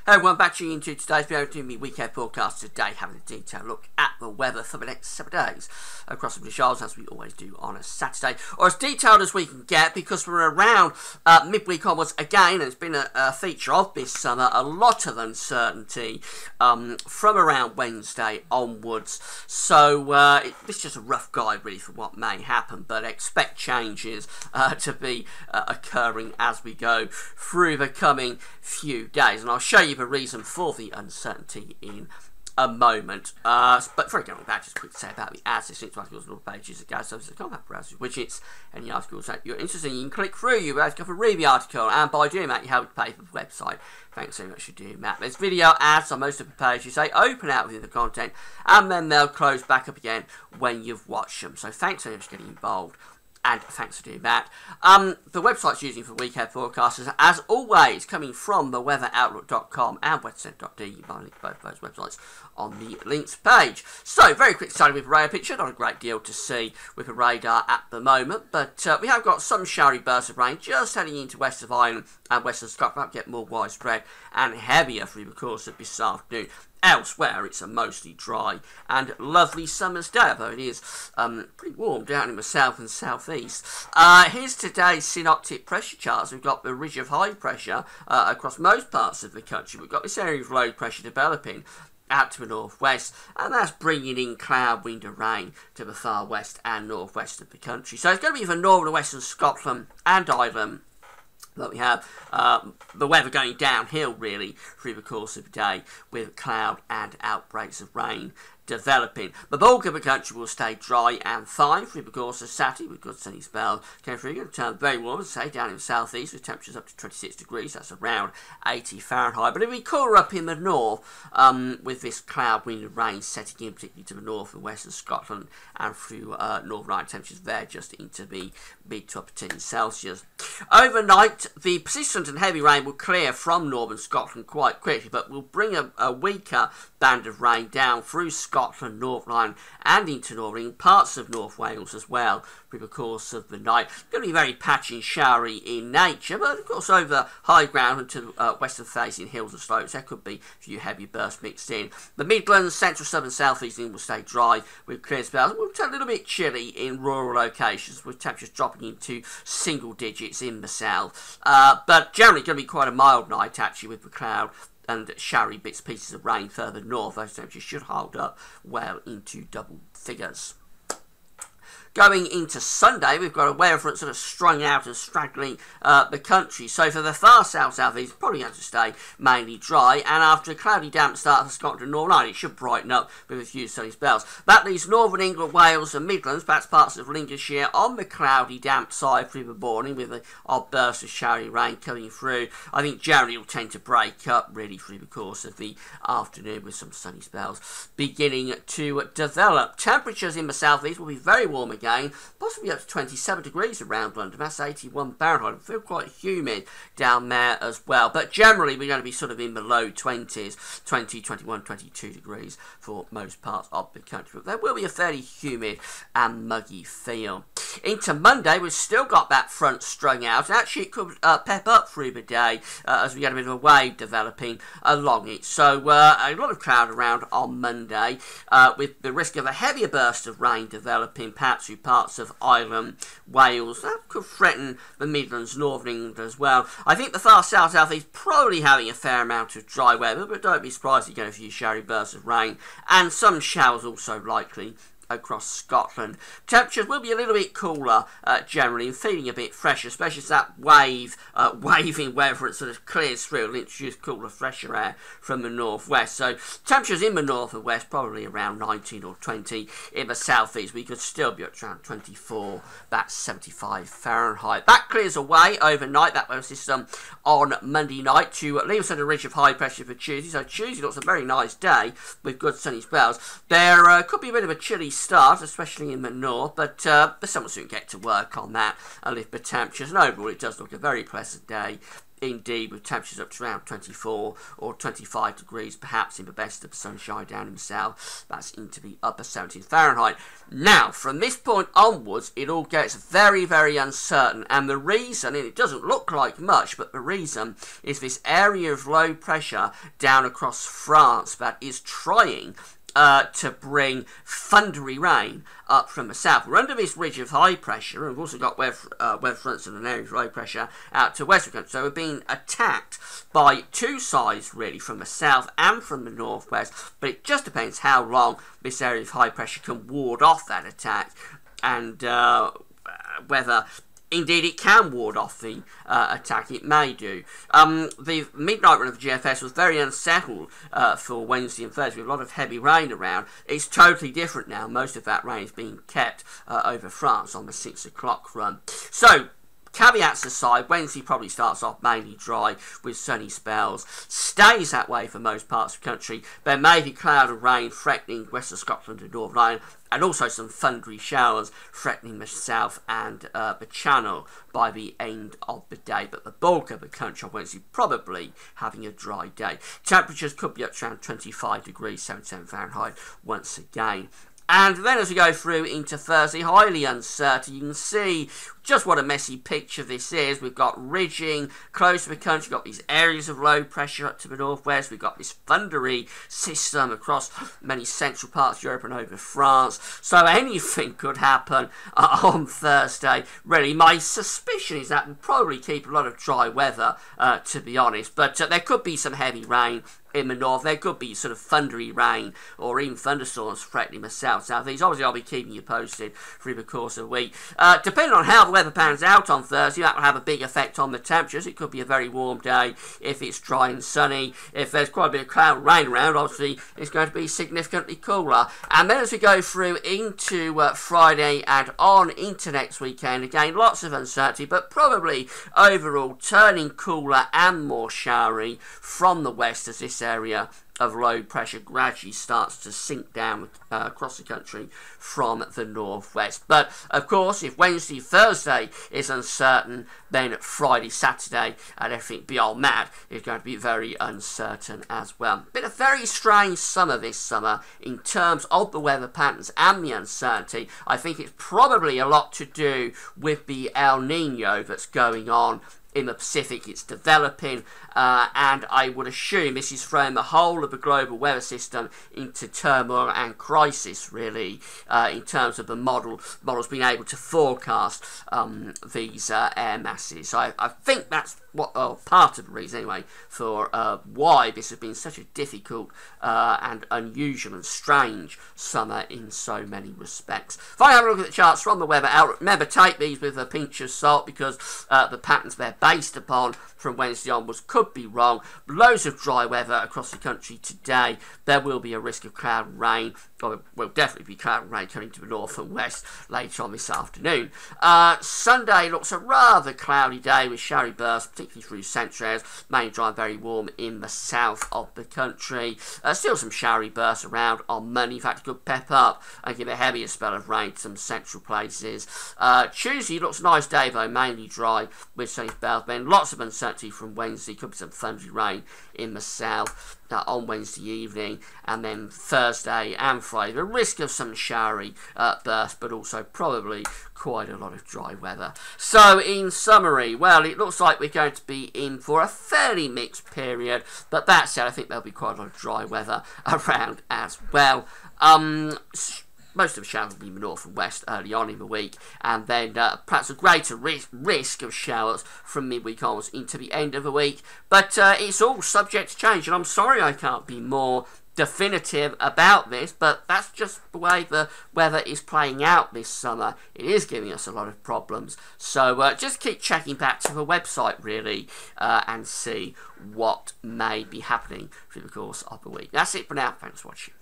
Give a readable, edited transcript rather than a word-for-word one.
Hey everyone, back to you into today's video, doing me weekend forecast today, having a detailed look at the weather for the next 7 days across the British Isles, as we always do on a Saturday, or as detailed as we can get, because we're around midweek onwards again, and it's been a feature of this summer, a lot of uncertainty from around Wednesday onwards, so this is just a rough guide really for what may happen, but expect changes to be occurring as we go through the coming few days, and I'll show you the reason for the uncertainty in a moment. But before I get on back, just quick to say about the ads. This links to articles and all pages that guide services, compact browsers, widgets, any articles that you're interested in. You can click through, you'll be able to go for read the article, and by doing that, you help pay for the website. Thanks so much for doing that. There's video ads on most of the pages. They open out within the content, and then they'll close back up again when you've watched them. So thanks so much for getting involved. And thanks for doing that. The website's using for weekend forecasters, as always, coming from the weatheroutlook.com and weathercentre.de. You can link both those websites on the links page. So, very quick starting with radar picture. Not a great deal to see with the radar at the moment, but we have got some showery bursts of rain just heading into west of Ireland and western Scotland. Get more widespread and heavier through the course of this afternoon. Elsewhere, it's a mostly dry and lovely summer's day, although it is pretty warm down in the south and southeast. Here's today's synoptic pressure charts. We've got the ridge of high pressure across most parts of the country. We've got this area of low pressure developing out to the northwest, and that's bringing in cloud, wind and rain to the far west and northwest of the country. So it's going to be for northern and western Scotland and Ireland that we have the weather going downhill really through the course of the day, with cloud and outbreaks of rain developing. The bulk of the country will stay dry and fine through the course of Saturday with good sunny spells. Going through, going to turn very warm, as I say, down in the southeast with temperatures up to 26 degrees. That's around 80 Fahrenheit. But it'll be cooler up in the north with this cloud, wind and rain setting in, particularly to the north and west of Scotland and through Northern Ireland. Temperatures there just into the mid to upper teens Celsius. Overnight, the persistent and heavy rain will clear from northern Scotland quite quickly, but will bring a weaker band of rain down through Scotland, Northern Ireland and into northern parts of North Wales as well through the course of the night. It's going to be very patchy and showery in nature, but of course over high ground and to western facing hills and slopes there could be a few heavy bursts mixed in. The Midlands, central, southern, southeast will stay dry with clear spells. It will turn a little bit chilly in rural locations with temperatures dropping into single digits in the south, but generally going to be quite a mild night actually with the cloud and showery bits, pieces of rain further north. Those temperatures should hold up well into double figures. Going into Sunday, we've got a weather front sort of strung out and straggling the country. So for the far south-southeast, probably going to stay mainly dry. And after a cloudy, damp start for Scotland and Northern Ireland, it should brighten up with a few sunny spells. That leaves Northern England, Wales and Midlands, perhaps parts of Lincolnshire, on the cloudy, damp side through the morning with an odd burst of showery rain coming through. I think generally it will tend to break up really through the course of the afternoon with some sunny spells beginning to develop. Temperatures in the southeast will be very warm again, possibly up to 27 degrees around London. That's 81 Fahrenheit. It'll feel quite humid down there as well. But generally, we're going to be sort of in the low 20s, 20, 21, 22 degrees for most parts of the country. But there will be a fairly humid and muggy feel. Into Monday, we've still got that front strung out. Actually, it could pep up through the day as we get a bit of a wave developing along it. So, a lot of cloud around on Monday with the risk of a heavier burst of rain developing perhaps through parts of Ireland, Wales. That could threaten the Midlands, Northern England as well. I think the far south-southeast probably having a fair amount of dry weather, but don't be surprised if you get a few showery bursts of rain and some showers also likely across Scotland. Temperatures will be a little bit cooler generally and feeling a bit fresher, especially as that waving weather it sort of clears through and introduces cooler, fresher air from the northwest. So temperatures in the north and west probably around 19 or 20. In the southeast we could still be at around 24, that's 75 Fahrenheit. That clears away overnight, that weather system on Monday night, to leave us at a ridge of high pressure for Tuesday. So Tuesday looks a very nice day with good sunny spells. There could be a bit of a chilly start, especially in the north, but the sun will soon get to work on that and lift the temperatures, and overall it does look a very pleasant day indeed, with temperatures up to around 24 or 25 degrees, perhaps in the best of the sunshine down in the south. That's into the upper 70s Fahrenheit. Now, from this point onwards, it all gets very, very uncertain, and the reason, and it doesn't look like much, but the reason is this area of low pressure down across France that is trying to bring thundery rain up from the south. We're under this ridge of high pressure, and we've also got weather fronts and an area of low pressure out to west of the country. So we're being attacked by two sides, really, from the south and from the northwest, but it just depends how long this area of high pressure can ward off that attack, and whether indeed it can ward off the attack. It may do. The midnight run of the GFS was very unsettled for Wednesday and Thursday, with a lot of heavy rain around. It's totally different now. Most of that rain is being kept over France on the 6 o'clock run. So, caveats aside, Wednesday probably starts off mainly dry with sunny spells. Stays that way for most parts of the country. There may be cloud and rain threatening west of Scotland and Northern Ireland, and also some thundery showers threatening the south and the Channel by the end of the day. But the bulk of the country on Wednesday probably having a dry day. Temperatures could be up to around 25 degrees, 77 Fahrenheit once again. And then as we go through into Thursday, highly uncertain. You can see just what a messy picture this is. We've got ridging close to the country. We've got these areas of low pressure up to the northwest. We've got this thundery system across many central parts of Europe and over France. So anything could happen on Thursday. Really, my suspicion is that we'll probably keep a lot of dry weather, to be honest. But there could be some heavy rain in the north. There could be sort of thundery rain or even thunderstorms threatening the southeast. Obviously, I'll be keeping you posted through the course of the week. Depending on how the weather pans out on Thursday, that will have a big effect on the temperatures. It could be a very warm day if it's dry and sunny. If there's quite a bit of cloud and rain around, obviously it's going to be significantly cooler. And then as we go through into Friday and on into next weekend, again, lots of uncertainty, but probably overall turning cooler and more showery from the west as this area of low pressure gradually starts to sink down across the country from the northwest. But of course, if Wednesday, Thursday is uncertain, then Friday, Saturday, and everything beyond that is going to be very uncertain as well. Been a very strange summer this summer in terms of the weather patterns and the uncertainty. I think it's probably a lot to do with the El Nino that's going on in the Pacific. It's developing, and I would assume this is throwing the whole of the global weather system into turmoil and crisis, really, in terms of the models being able to forecast these air masses. So I think that's part of the reason, anyway, for why this has been such a difficult and unusual and strange summer in so many respects. If I have a look at the charts from the weather outlook, remember, take these with a pinch of salt, because the patterns they're based upon from Wednesday onwards could be wrong. Loads of dry weather across the country today. There will be a risk of cloud and rain, or will definitely be cloud and rain coming to the north and west later on this afternoon. Sunday looks a rather cloudy day with showery bursts, particularly through central areas. Mainly dry and very warm in the south of the country. Still some showery bursts around on Monday. In fact, it could pep up and give a heavier spell of rain to some central places. Tuesday looks a nice day, though, mainly dry with sunny spells. Then lots of uncertainty from Wednesday. Could be some thundery rain in the south on Wednesday evening, and then Thursday and Friday the risk of some showery bursts, but also probably quite a lot of dry weather. So in summary, well, it looks like we're going to be in for a fairly mixed period, but that said, I think there'll be quite a lot of dry weather around as well. Most of the showers will be in the north and west early on in the week, and then perhaps a greater risk of showers from midweek onwards into the end of the week. But it's all subject to change, and I'm sorry I can't be more definitive about this, but that's just the way the weather is playing out this summer. It is giving us a lot of problems, so just keep checking back to the website, really, and see what may be happening through the course of the week. That's it for now. Thanks for watching.